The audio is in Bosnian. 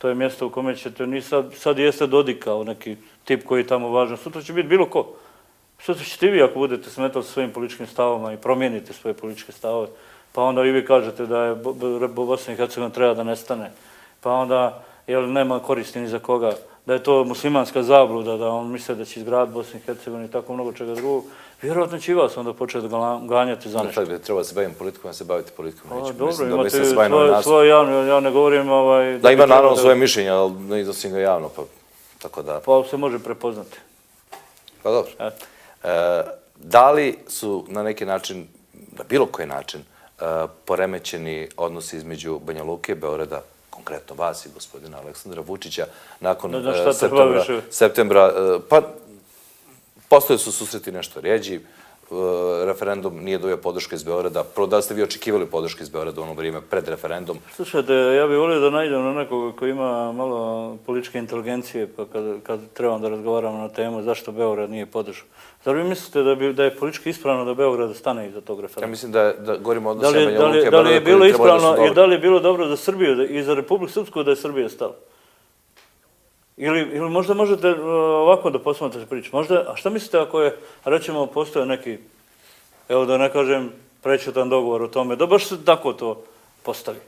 to je mjesto u kome ćete, sad jeste Dodik kao neki tip koji je tamo važan, sutra će biti bilo ko. Sutra ćete i vi ako budete smetali svojim političkim stavama i promijenite svoje političke stavove, pa onda i vi kažete da je Bosna i Hercegovina treba da nestane, pa onda nema koristi ni za koga, da je to muslimanska zabluda, da on misle da će izgraditi Bosnu i Hercegovinu i tako mnogo čega drugog, vjerojatno će i vas onda početi ganjati za nešto. Treba se baviti politikom, da se baviti politikom. Dobro, imate svoje javno, ja ne govorim... Da ima naravno svoje mišljenje, ali ne iznosim ga javno, pa tako da... Pa se može prepoznati. Pa dobro. Da li su na neki način, na bilo koji način, poremećeni odnosi između Banja Luke i Beograda, konkretno vas i gospodina Aleksandra Vučića, nakon septembra, pa postoje su susreti nešto rjeđi, referendum nije dobio podršku iz Beograda, prvo da ste vi očekivali podršku iz Beograda u ono vrijeme pred referendum? Slušajte, ja bih volio da najdem na nekoga koji ima malo političke inteligencije, pa kad trebam da razgovaramo na temu zašto Beograd nije podržao. Zar vi mislite da je politički ispravno da Beograd stane iza tog referenduma? Ja mislim da govorimo o odnosima Banja Luke i Beograda koji trebali da su dobri. Da li je bilo dobro za Srbiju i za Republiku Srpsku da je Srbija stala? Ili možda možete ovako da posmatrate priču. Možda, a šta mislite ako je, rećemo, postoje neki, evo da ne kažem, prečutan dogovor o tome, da baš se tako to postavi?